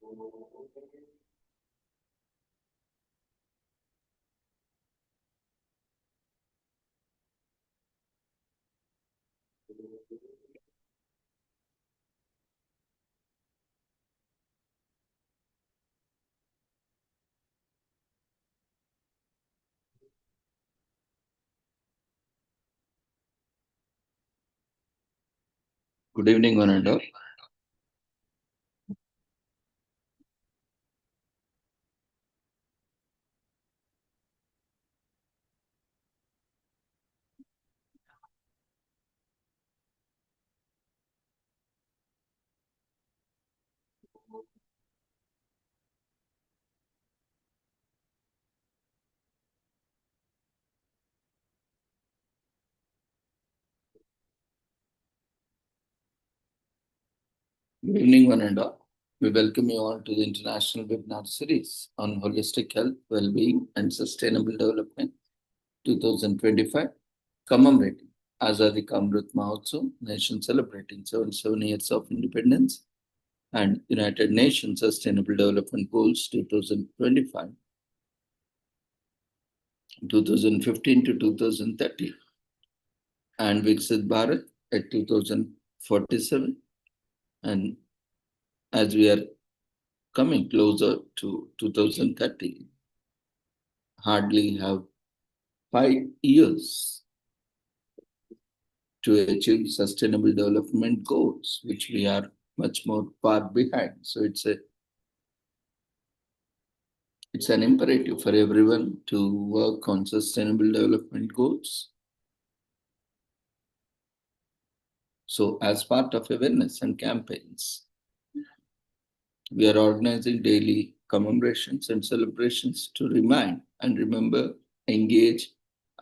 Good evening, one and all. Good evening, one and all. We welcome you all to the International Webinar Series on Holistic Health, Well-being and Sustainable Development 2025, commemorating Azadi Ka Amrit Mahotsav, nation celebrating 77 years of independence, and United Nations Sustainable Development Goals 2025, 2015 to 2030, and Viksit Bharat at 2047. And as we are coming closer to 2030, hardly have 5 years to achieve sustainable development goals, which we are much more far behind. So it's an imperative for everyone to work on sustainable development goals. So as part of awareness and campaigns, we are organizing daily commemorations and celebrations to remind and remember, engage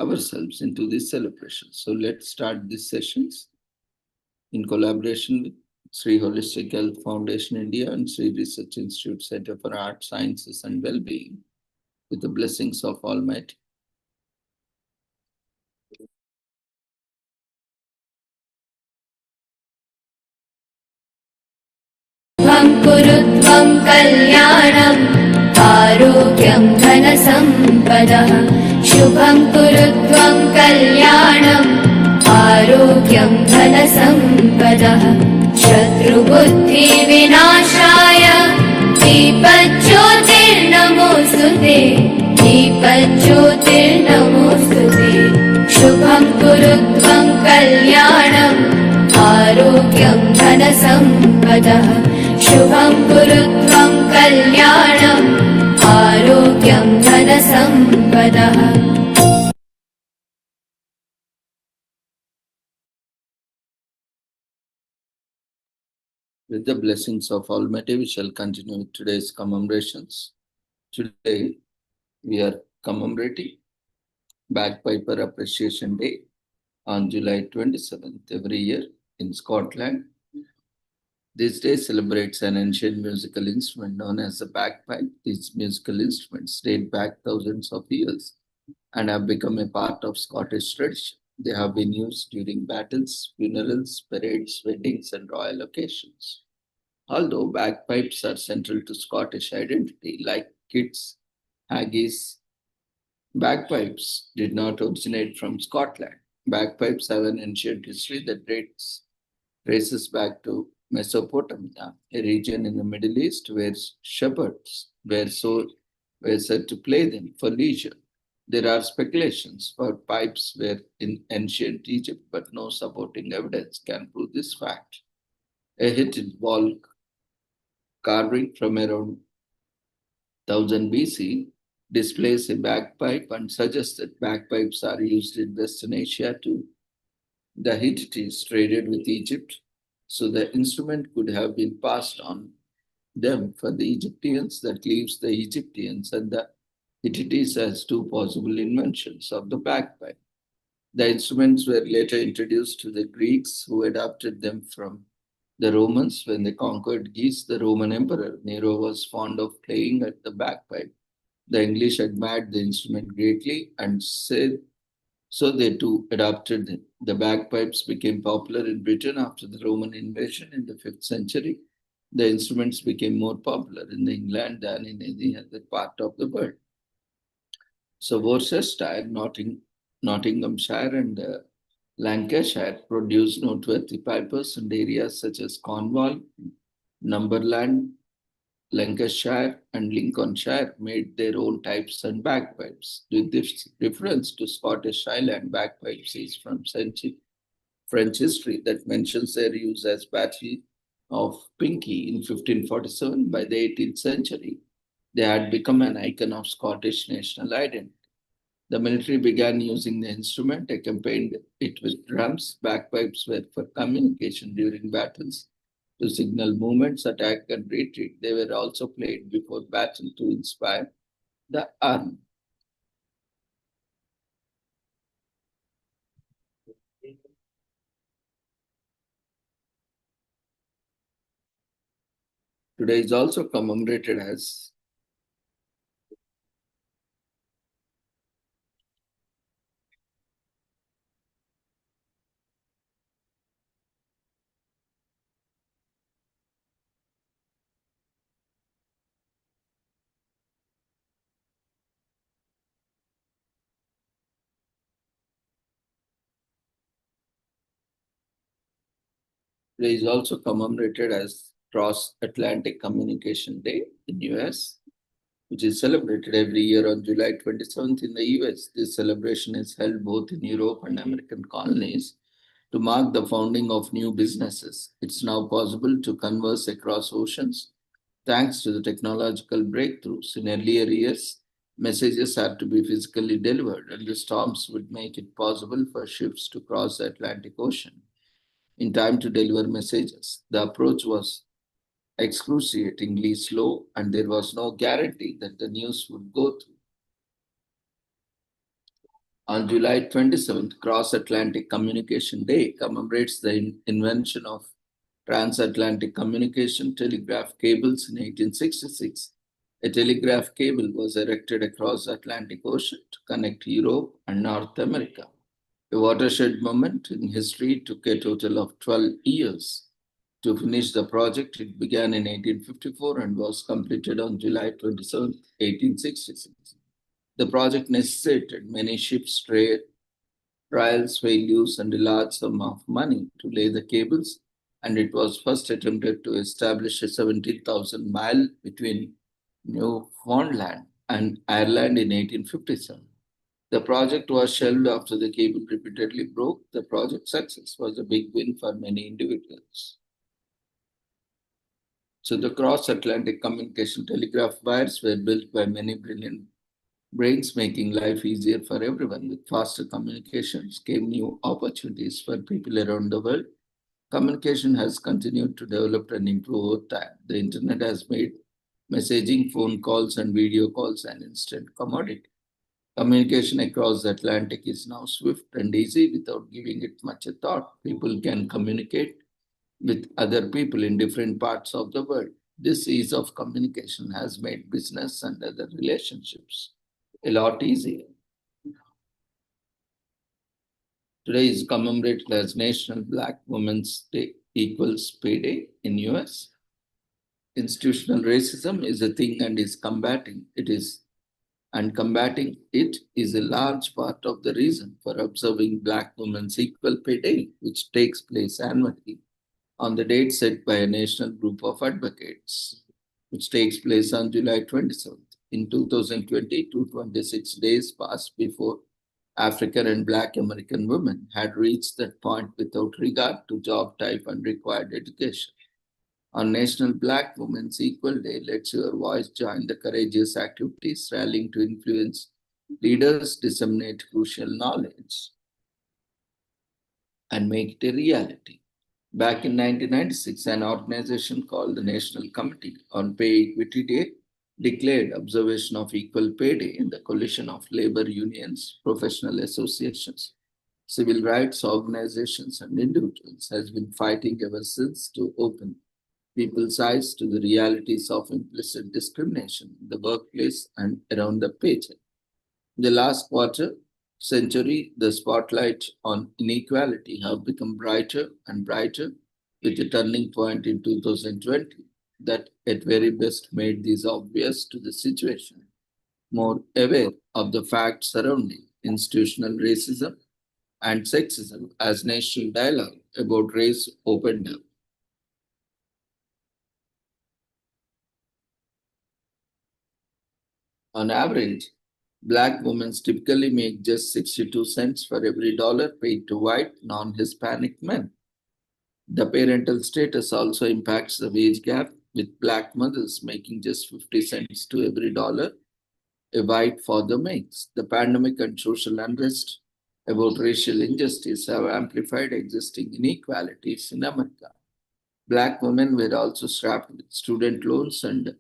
ourselves into these celebrations. So let's start these sessions in collaboration with Sri Holistic Health Foundation India and Sri Research Institute Center for Art, Sciences and Well-being, with the blessings of Almighty. कुरुत्वं कल्याणम् आरोग्यं धनसम्पदः शुभं कुरुत्वं कल्याणम् आरोग्यं धनसम्पदः शत्रुबुद्धिविनाशाय दीपज्योतिर्नमोऽस्तुते दीपज्योतिर्नमोऽस्तुते शुभं कुरुत्वं कल्याणम् आरोग्यं धनसम्पदः शुभं कुरुत्वं कल्याणम् आरोग्यं धनसम्पदः. With the blessings of Almighty, we shall continue with today's commemorations. Today, we are commemorating Bagpiper Appreciation Day on July 27th every year in Scotland. This day celebrates an ancient musical instrument known as the bagpipe. These musical instruments date back thousands of years and have become a part of Scottish tradition. They have been used during battles, funerals, parades, weddings, and royal occasions. Although bagpipes are central to Scottish identity, like kids, haggis, bagpipes did not originate from Scotland. Bagpipes have an ancient history that traces back to Mesopotamia, a region in the Middle East where shepherds were said to play them for leisure. There are speculations for pipes were in ancient Egypt, but no supporting evidence can prove this fact. A Hittite wall carving from around 1000 BC displays a bagpipe and suggests that bagpipes are used in Western Asia too. The Hittites traded with Egypt, so the instrument could have been passed on them for the Egyptians. That leaves the Egyptians and the Hittites as two possible inventions of the bagpipe. The instruments were later introduced to the Greeks, who adapted them from the Romans. When they conquered Greece, the Roman Emperor Nero was fond of playing at the bagpipe. The English admired the instrument greatly and said so they too adopted them. The bagpipes became popular in Britain after the Roman invasion in the 5th century. The instruments became more popular in England than in any other part of the world. So Worcestershire, Nottinghamshire, and Lancashire produced noteworthy pipers, and areas such as Cornwall, Northumberland, Lancashire, and Lincolnshire made their own types and bagpipes. The reference to Scottish Highland bagpipes is from French history that mentions their use as Battle of Pinkie in 1547. By the 18th century, they had become an icon of Scottish national identity. The military began using the instrument, accompanied it with drums. Bagpipes were for communication during battles, to signal movements, attack, and retreat. They were also played before battle to inspire the army. Today is also commemorated as Today is also commemorated as Cross-Atlantic Communication Day in US, which is celebrated every year on July 27th in the US. This celebration is held both in Europe and American colonies to mark the founding of new businesses. It's now possible to converse across oceans thanks to the technological breakthroughs. In earlier years, messages had to be physically delivered, and the storms would make it possible for ships to cross the Atlantic Ocean in time to deliver messages. The approach was excruciatingly slow, and there was no guarantee that the news would go through. On July 27th, Cross-Atlantic Communication Day commemorates the invention of transatlantic communication telegraph cables in 1866. A telegraph cable was erected across the Atlantic Ocean to connect Europe and North America. A watershed moment in history. Took a total of 12 years to finish the project. It began in 1854 and was completed on July 27, 1866. The project necessitated many ships, trials, failures, and a large sum of money to lay the cables, and it was first attempted to establish a 17,000-mile between Newfoundland and Ireland in 1857. The project was shelved after the cable repeatedly broke. The project success was a big win for many individuals. So the cross-Atlantic communication telegraph wires were built by many brilliant brains, making life easier for everyone. With faster communications came new opportunities for people around the world. Communication has continued to develop and improve over time. The internet has made messaging, phone calls, and video calls an instant commodity. Communication across the Atlantic is now swift and easy without giving it much a thought. People can communicate with other people in different parts of the world. This ease of communication has made business and other relationships a lot easier. Today is commemorated as National Black Women's Day Equals Pay Day in US. Institutional racism is a thing and combating it is a large part of the reason for observing Black Women's Equal Pay Day, which takes place annually on the date set by a national group of advocates, which takes place on July 27th. In 2020, 226 days passed before African and Black American women had reached that point without regard to job type and required education. On National Black Women's Equal Day, let your voice join the courageous activities, rallying to influence leaders, disseminate crucial knowledge, and make it a reality. Back in 1996, an organization called the National Committee on Pay Equity Day declared observation of Equal Pay Day in the coalition of labor unions, professional associations, civil rights organizations, and individuals has been fighting ever since to open people's eyes to the realities of implicit discrimination in the workplace and around the paycheck. In the last century, the spotlight on inequality have become brighter and brighter, with a turning point in 2020 that at very best made this obvious to the situation, more aware of the facts surrounding institutional racism and sexism as national dialogue about race opened up. On average, Black women typically make just 62 cents for every dollar paid to white non-Hispanic men. The parental status also impacts the wage gap, with Black mothers making just 50 cents to every dollar a white father makes. The pandemic and social unrest about racial injustice have amplified existing inequalities in America. Black women were also strapped with student loans and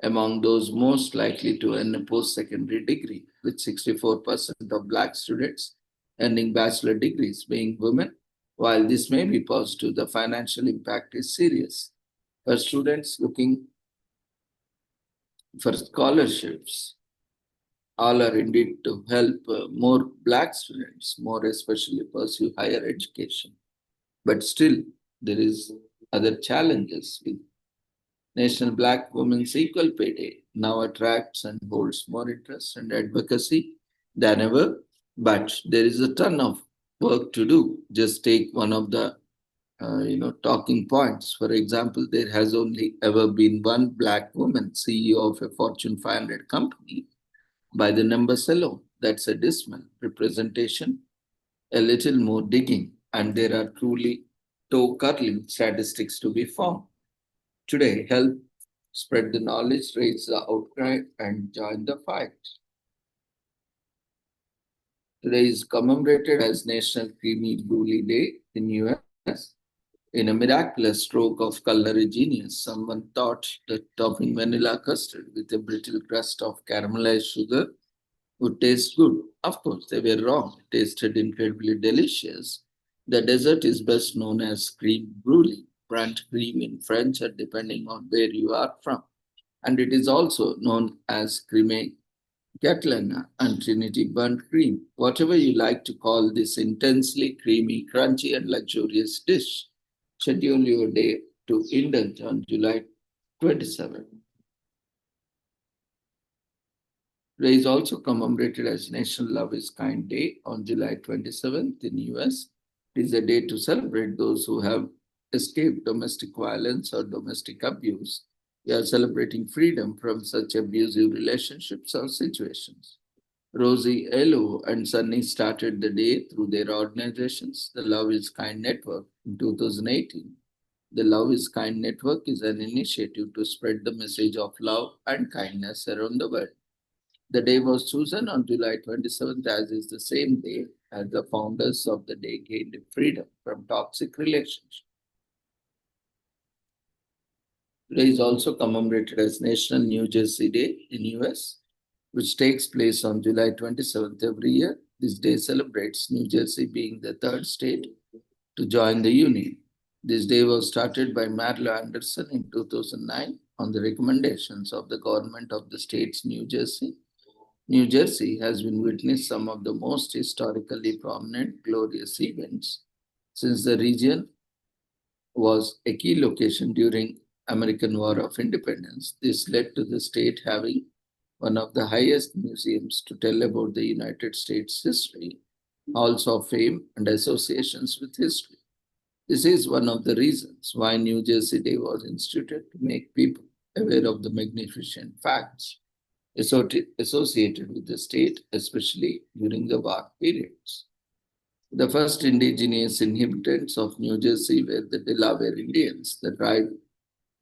among those most likely to earn a post-secondary degree, with 64% of Black students earning bachelor degrees being women. While this may be positive, the financial impact is serious. For students looking for scholarships, all are indeed to help more Black students, more especially pursue higher education. But still, there is other challenges with National Black Women's Equal Pay Day now attracts and holds more interest and advocacy than ever. But there is a ton of work to do. Just take one of the talking points. For example, there has only ever been one Black woman CEO of a Fortune 500 company by the numbers alone. That's a dismal representation. A little more digging, and there are truly toe curling statistics to be found. Today, help spread the knowledge, raise the outcry, and join the fight. Today is commemorated as National Creamy Brulee Day in US. In a miraculous stroke of culinary genius, someone thought that topping vanilla custard with a brittle crust of caramelized sugar would taste good. Of course, they were wrong. It tasted incredibly delicious. The dessert is best known as cream brulee, burnt cream in French, or depending on where you are from. And it is also known as creme Catalana and Trinity burnt cream, whatever you like to call this intensely creamy, crunchy, and luxurious dish. Schedule your day to indulge on July 27. Today is also commemorated as National Love is Kind Day on July 27th in US. It is a day to celebrate those who have escaped domestic violence or domestic abuse. We are celebrating freedom from such abusive relationships or situations. Rosie Elo and Sunny started the day through their organizations, the Love is Kind Network, in 2018. The Love is Kind Network is an initiative to spread the message of love and kindness around the world. The day was chosen on July 27th, as is the same day as the founders of the day gained freedom from toxic relationships. Today is also commemorated as National New Jersey Day in US, which takes place on July 27th every year. This day celebrates New Jersey being the third state to join the Union. This day was started by Marlo Anderson in 2009 on the recommendations of the government of the state's New Jersey. New Jersey has been witness some of the most historically prominent, glorious events since the region was a key location during American War of Independence. This led to the state having one of the highest museums to tell about the United States history, halls of fame, and associations with history. This is one of the reasons why New Jersey Day was instituted to make people aware of the magnificent facts associated with the state, especially during the war periods. The first indigenous inhabitants of New Jersey were the Delaware Indians. The tribe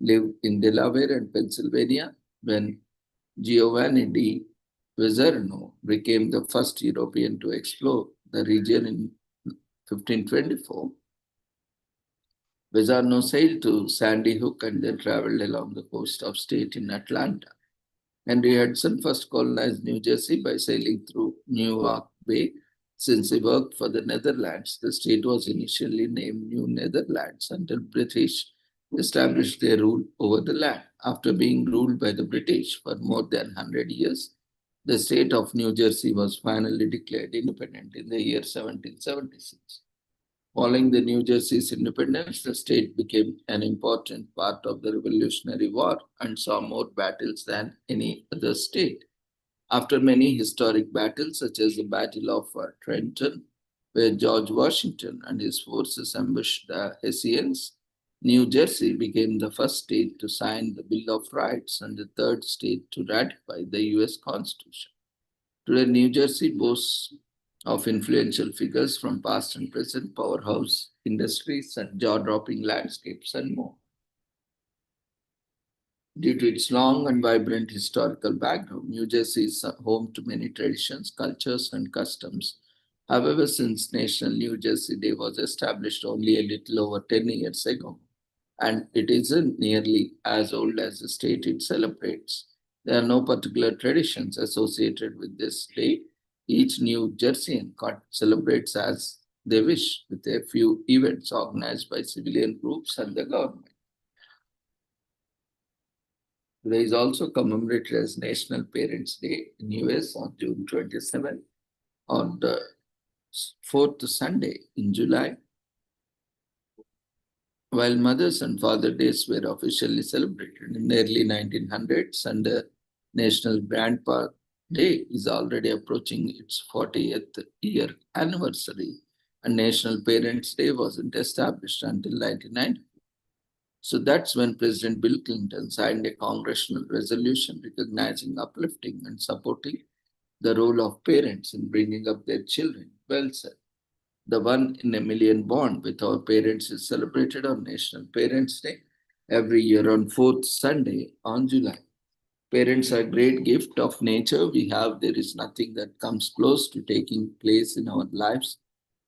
lived in Delaware and Pennsylvania when Giovanni di Vizarno became the first European to explore the region in 1524. Vizarno sailed to Sandy Hook and then traveled along the coast of state in Atlanta. Henry Hudson first colonized New Jersey by sailing through Newark Bay. Since he worked for the Netherlands, the state was initially named New Netherlands until British established their rule over the land. After being ruled by the British for more than 100 years, the state of New Jersey was finally declared independent in the year 1776. Following the New Jersey's independence, the state became an important part of the Revolutionary War and saw more battles than any other state. After many historic battles, such as the Battle of Trenton, where George Washington and his forces ambushed the Hessians, New Jersey became the first state to sign the Bill of Rights and the third state to ratify the US Constitution. Today, New Jersey boasts of influential figures from past and present, powerhouse industries and jaw-dropping landscapes and more. Due to its long and vibrant historical background, New Jersey is home to many traditions, cultures, and customs. However, since National New Jersey Day was established only a little over 10 years ago, and it isn't nearly as old as the state it celebrates, there are no particular traditions associated with this day. Each New Jerseyan celebrates as they wish, with a few events organized by civilian groups and the government. Today is also commemorated as National Parents' Day in US on June 27, on the fourth Sunday in July. While Mother's and Father's Days were officially celebrated in the early 1900s, and the National Grandpa Day is already approaching its 40th year anniversary, and National Parents' Day wasn't established until 1990. So that's when President Bill Clinton signed a congressional resolution recognizing, uplifting, and supporting the role of parents in bringing up their children. Well said. The one in a million bond with our parents is celebrated on National Parents' Day every year on fourth Sunday on July. Parents are a great gift of nature we have. There is nothing that comes close to taking place in our lives.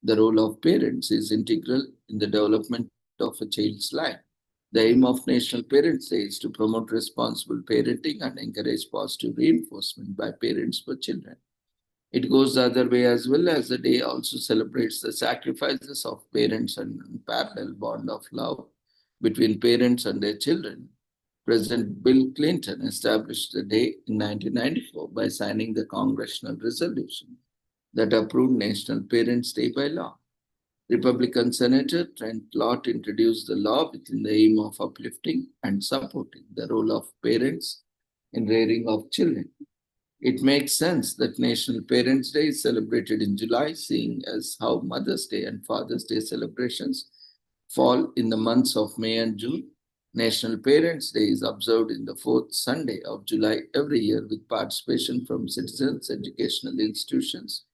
The role of parents is integral in the development of a child's life. The aim of National Parents' Day is to promote responsible parenting and encourage positive reinforcement by parents for children. It goes the other way as well, as the day also celebrates the sacrifices of parents and unparalleled bond of love between parents and their children. President Bill Clinton established the day in 1994 by signing the congressional resolution that approved National Parents' Day by law. Republican Senator Trent Lott introduced the law with the aim of uplifting and supporting the role of parents in rearing of children. It makes sense that National Parents' Day is celebrated in July, seeing as how Mother's Day and Father's Day celebrations fall in the months of May and June. National Parents' Day is observed in the fourth Sunday of July every year with participation from citizens, educational institutions,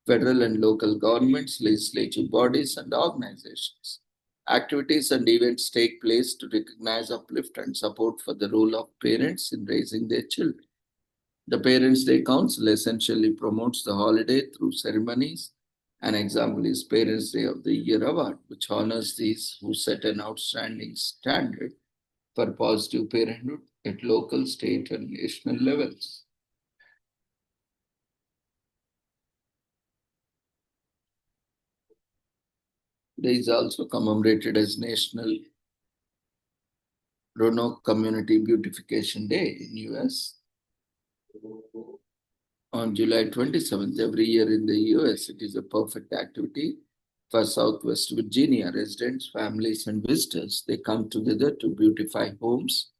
federal and local governments, legislative bodies, and organizations. Activities and events take place to recognize, uplift, and support for the role of parents in raising their children. The Parents' Day Council essentially promotes the holiday through ceremonies. An example is Parents' Day of the Year Award, which honors these who set an outstanding standard for positive parenthood at local, state, and national levels. Today is also commemorated as National Roanoke Community Beautification Day in US. On July 27th, every year in the US, it is a perfect activity for Southwest Virginia residents, families, and visitors. They come together to beautify homes,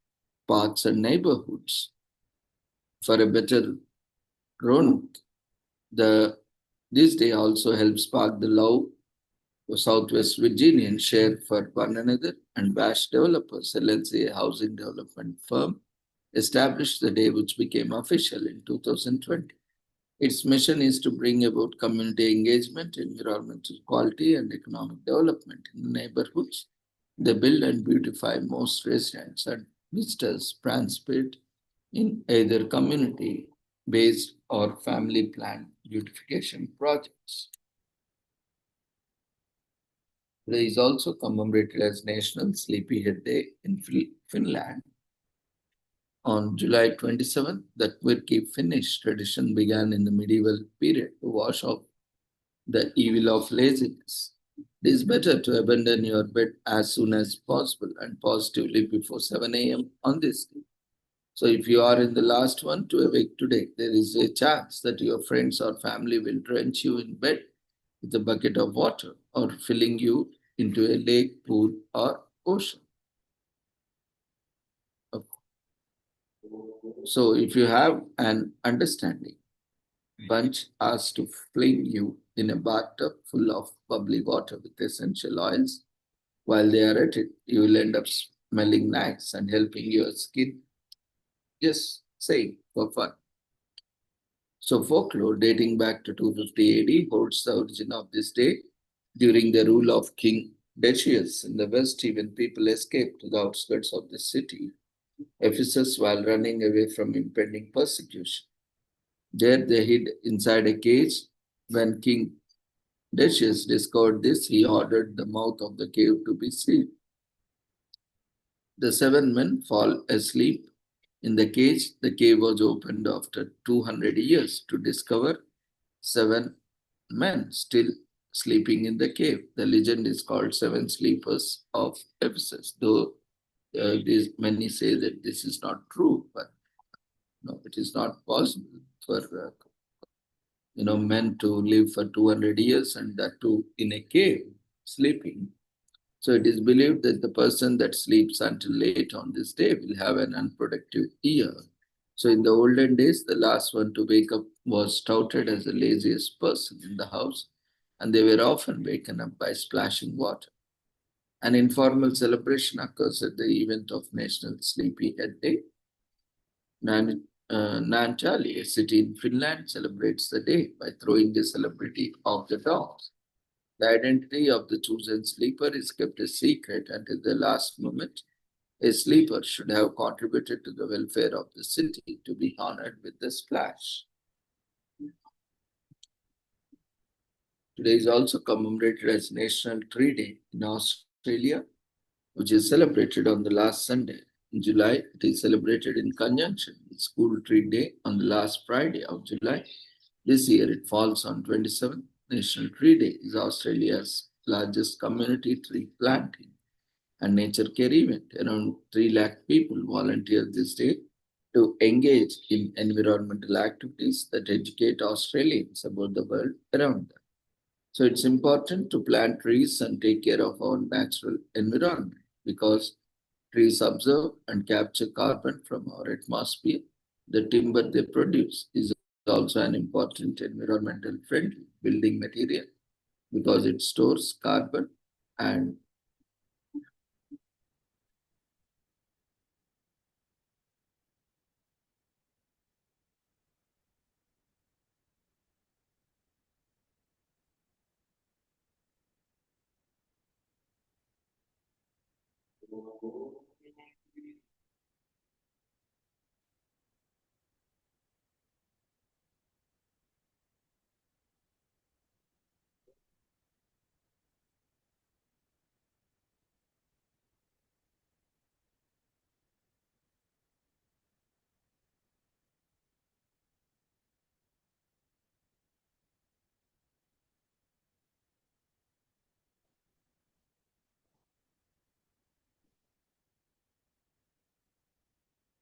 parks, and neighborhoods. For a better Roanoke, this day also helps spark the love Southwest Virginians share for one another, and Bash Developers, LLC, a housing development firm, established the day, which became official in 2020. Its mission is to bring about community engagement, environmental quality, and economic development in the neighborhoods. They build and beautify most residents and visitors participate in either community-based or family-planned beautification projects. Today is also commemorated as National Sleepyhead Day in Finland. On July 27th, the quirky Finnish tradition began in the medieval period to wash off the evil of laziness. It is better to abandon your bed as soon as possible and positively before 7 a.m. on this day. So if you are in the last one to awake today, there is a chance that your friends or family will drench you in bed with a bucket of water or filling you into a lake, pool, or ocean. So if you have an understanding, bunch asks to fling you in a bathtub full of bubbly water with essential oils. While they are at it, you will end up smelling nice and helping your skin. Just say for fun. So folklore dating back to 250 AD holds the origin of this day. During the rule of King Decius in the west, even people escaped to the outskirts of the city, Ephesus, while running away from impending persecution. There they hid inside a cage. When King Decius discovered this, he ordered the mouth of the cave to be sealed. The seven men fall asleep in the cage. The cave was opened after 200 years to discover seven men still sleeping in the cave. The legend is called Seven Sleepers of Ephesus, though many say that this is not true, but no, it is not possible for men to live for 200 years and that too in a cave, sleeping. So it is believed that the person that sleeps until late on this day will have an unproductive year. So in the olden days, the last one to wake up was touted as the laziest person in the house, and they were often waken up by splashing water. An informal celebration occurs at the event of National Sleepyhead Day. Naantali, a city in Finland, celebrates the day by throwing a celebrity off the dogs. The identity of the chosen sleeper is kept a secret until the last moment. A sleeper should have contributed to the welfare of the city to be honored with the splash. Today is also commemorated as National Tree Day in Australia, which is celebrated on the last Sunday. In July, it is celebrated in conjunction with School Tree Day on the last Friday of July. This year it falls on 27th. National Tree Day is Australia's largest community tree planting and nature care event. Around 3 lakh people volunteer this day to engage in environmental activities that educate Australians about the world around them. So it's important to plant trees and take care of our natural environment because trees absorb and capture carbon from our atmosphere. The timber they produce is also an important environmental friendly building material because it stores carbon and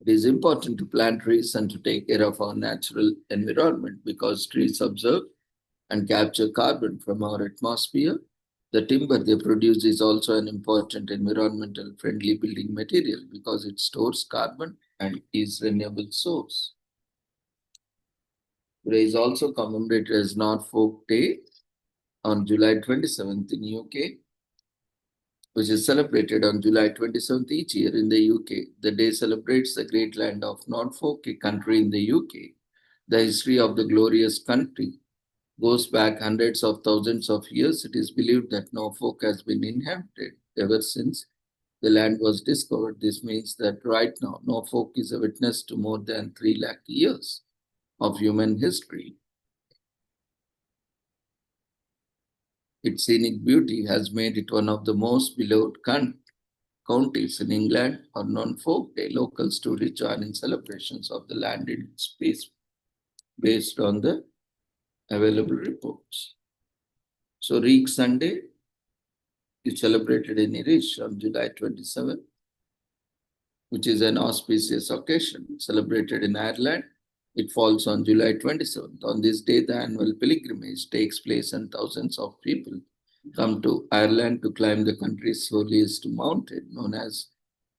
it is important to plant trees and to take care of our natural environment because trees absorb and capture carbon from our atmosphere. The timber they produce is also an important environmental friendly building material because it stores carbon and is renewable source. Today is also commemorated as Norfolk Day on July 27th in UK, which is celebrated on July 27th each year in the UK. The day celebrates the great land of Norfolk, a country in the UK. The history of the glorious country goes back hundreds of thousands of years. It is believed that Norfolk has been inhabited ever since the land was discovered. This means that right now Norfolk is a witness to more than 3 lakh years of human history. Its scenic beauty has made it one of the most beloved counties in England. On Norfolk Day, locals to join in celebrations of the land in space based on the available reports. So Reek Sunday is celebrated in Irish on July 27, which is an auspicious occasion celebrated in Ireland. It falls on July 27th. On this day, the annual pilgrimage takes place and thousands of people come to Ireland to climb the country's holiest mountain known as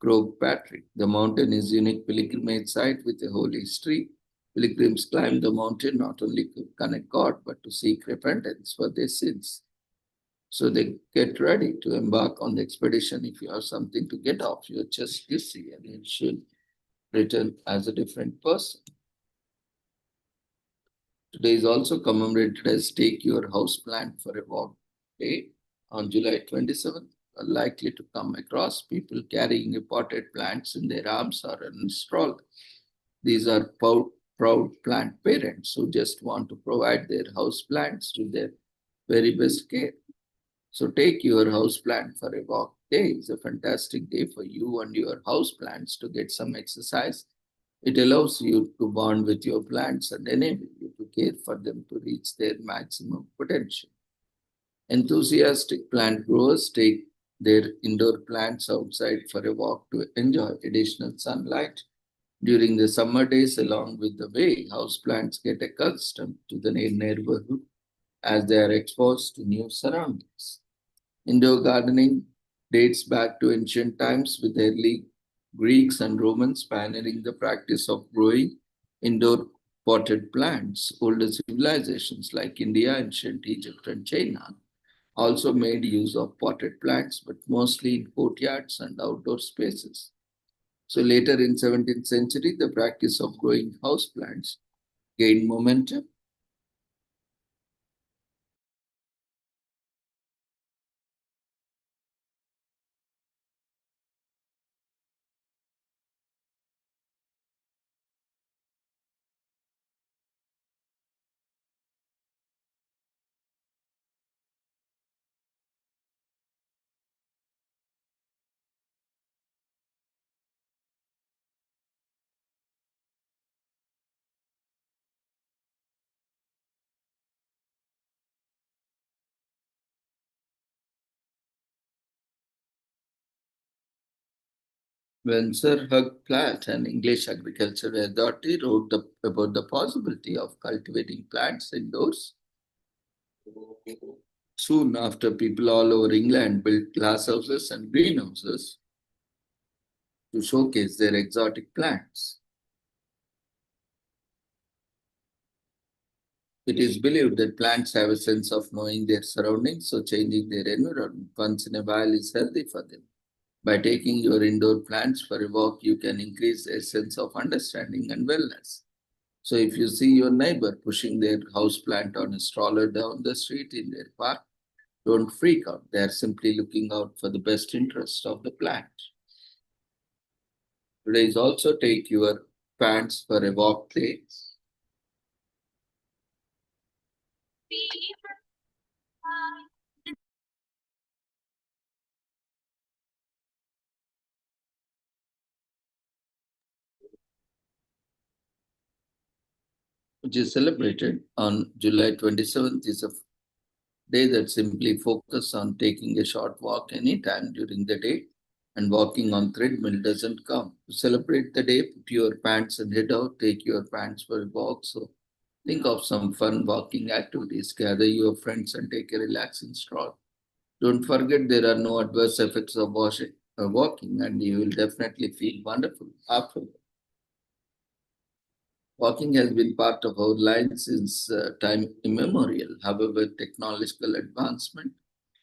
Croagh Patrick. The mountain is a unique pilgrimage site with a holy history. Pilgrims climb the mountain not only to connect God but to seek repentance for their sins. So they get ready to embark on the expedition. If you have something to get off your chest this year, you should return as a different person. Today is also commemorated as Take Your House Plant for a Walk Day. On July 27th, are likely to come across people carrying potted plants in their arms or in stroller. These are proud plant parents who just want to provide their house plants to their very best care. So take your house plant for a walk day. It's a fantastic day for you and your house plants to get some exercise. It allows you to bond with your plants and enable you to care for them to reach their maximum potential. Enthusiastic plant growers take their indoor plants outside for a walk to enjoy additional sunlight during the summer days. Along with the way, houseplants get accustomed to the neighborhood as they are exposed to new surroundings. Indoor gardening dates back to ancient times, with early Greeks and Romans pioneering the practice of growing indoor potted plants. Older civilizations like India, ancient Egypt, and China also made use of potted plants, but mostly in courtyards and outdoor spaces. So later in 17th century, the practice of growing houseplants gained momentum. When Sir Hugh Platt, an English agriculture authority, wrote about the possibility of cultivating plants indoors, soon after people all over England built glasshouses and greenhouses to showcase their exotic plants. It is believed that plants have a sense of knowing their surroundings, so changing their environment once in a while is healthy for them. By taking your indoor plants for a walk, you can increase their sense of understanding and wellness. So if you see your neighbor pushing their house plant on a stroller down the street in their park, don't freak out. They are simply looking out for the best interest of the plant. Today is also Take Your Plants for a Walk Day. Which is celebrated on July 27th, is a day that simply focuses on taking a short walk anytime during the day, and walking on treadmill doesn't count. To celebrate the day, put your pants and head out, take your pants for a walk. So think of some fun walking activities, gather your friends and take a relaxing stroll. Don't forget there are no adverse effects of walking, and you will definitely feel wonderful afterward. Walking has been part of our lives since time immemorial. However, technological advancement,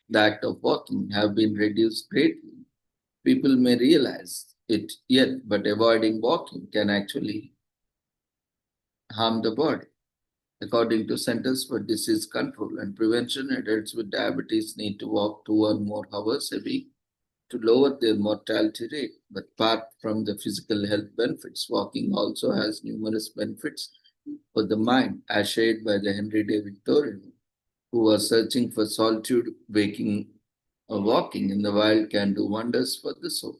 the act of walking, have been reduced greatly. People may realize it yet, but avoiding walking can actually harm the body. According to Centers for Disease Control and Prevention, adults with diabetes need to walk 2 or more hours a week to lower their mortality rate. But apart from the physical health benefits, walking also has numerous benefits for the mind, as shared by the Henry David Thoreau, who was searching for solitude. Walking in the wild can do wonders for the soul.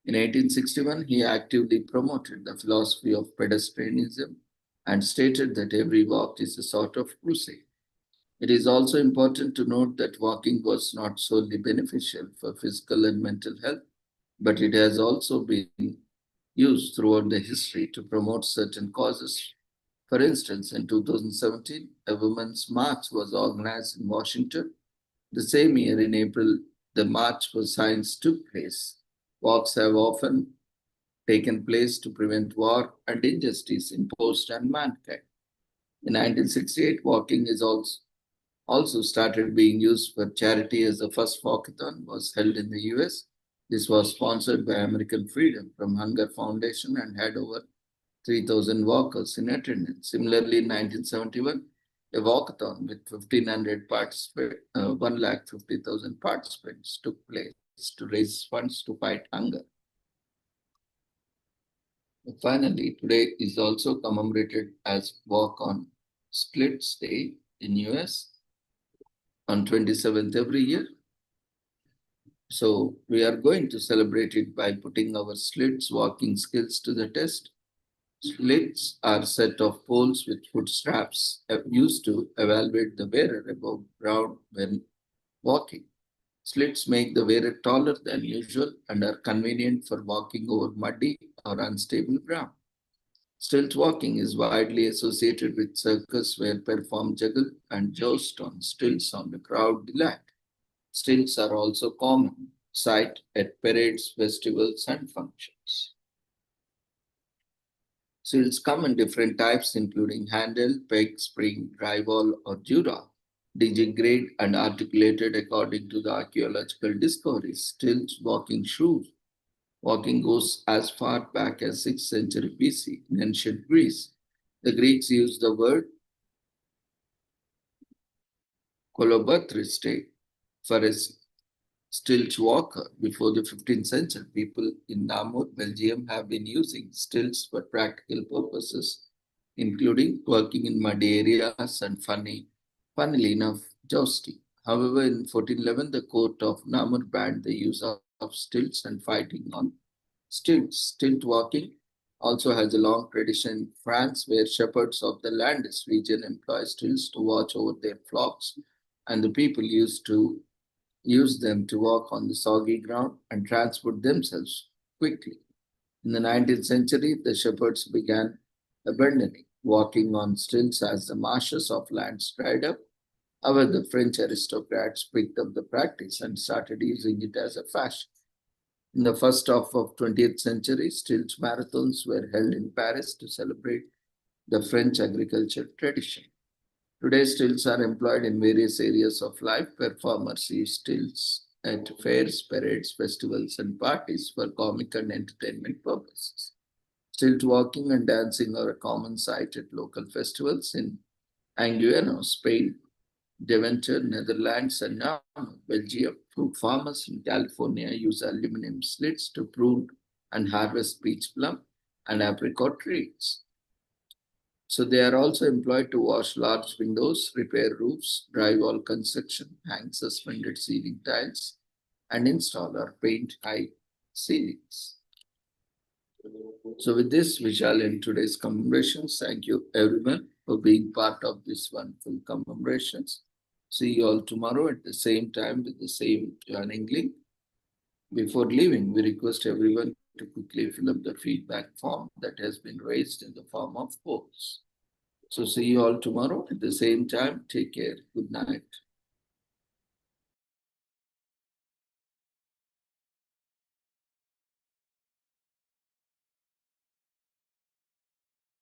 In 1861, he actively promoted the philosophy of pedestrianism and stated that every walk is a sort of crusade. It is also important to note that walking was not solely beneficial for physical and mental health, but it has also been used throughout the history to promote certain causes For instance, in 2017, a women's march was organized in Washington. The same year, in April, the March for Science took place. Walks have often taken place to prevent war and injustice imposed on mankind. In 1968, walking is also started being used for charity as the first walkathon was held in the US. This was sponsored by American Freedom from Hunger Foundation and had over 3,000 walkers in attendance. Similarly, in 1971, a walkathon with 1,500 participants, 1,50,000 participants took place to raise funds to fight hunger. Finally, today is also commemorated as Walk on Stilts Day in US on 27th every year. So we are going to celebrate it by putting our stilts walking skills to the test. Stilts are a set of poles with foot straps used to evaluate the wearer above ground when walking. Slits make the wearer taller than usual and are convenient for walking over muddy or unstable ground. Stilt walking is widely associated with circus where perform juggle and joust on stilts on the crowd delight. Stilts are also common sight at parades, festivals, and functions. Stilts come in different types, including handle, peg, spring, drywall, or dura. Digigrade and articulated according to the archaeological discoveries. Stilts walking shoes. Walking goes as far back as 6th century BC in ancient Greece. The Greeks used the word kolobatriste for a stilt walker. Before the 15th century, people in Namur, Belgium have been using stilts for practical purposes, including working in muddy areas and funnily enough, jousting. However, in 1411, the court of Namur banned the use of stilts and fighting on stilts. Stilt walking also has a long tradition in France, where shepherds of the Landes region employ stilts to watch over their flocks, and the people used to use them to walk on the soggy ground and transport themselves quickly. In the 19th century, the shepherds began abandoning walking on stilts as the marshes of lands dried up. However, the French aristocrats picked up the practice and started using it as a fashion. In the first half of 20th century, stilt marathons were held in Paris to celebrate the French agriculture tradition. Today, stilts are employed in various areas of life. Performers use stilts at fairs, parades, festivals, and parties for comic and entertainment purposes. Stilt walking and dancing are a common sight at local festivals in Anguiano, Spain, Deventer, Netherlands, and now Belgium. Fruit farmers in California use aluminum slits to prune and harvest peach plum and apricot trees. So they are also employed to wash large windows, repair roofs, drywall construction, hang suspended ceiling tiles, and install or paint high ceilings. So with this, we shall end today's commemorations. Thank you everyone for being part of this wonderful commemorations. See you all tomorrow at the same time with the same joining link. Before leaving, we request everyone to quickly fill up the feedback form that has been raised in the form of polls. So see you all tomorrow at the same time. Take care. Good night.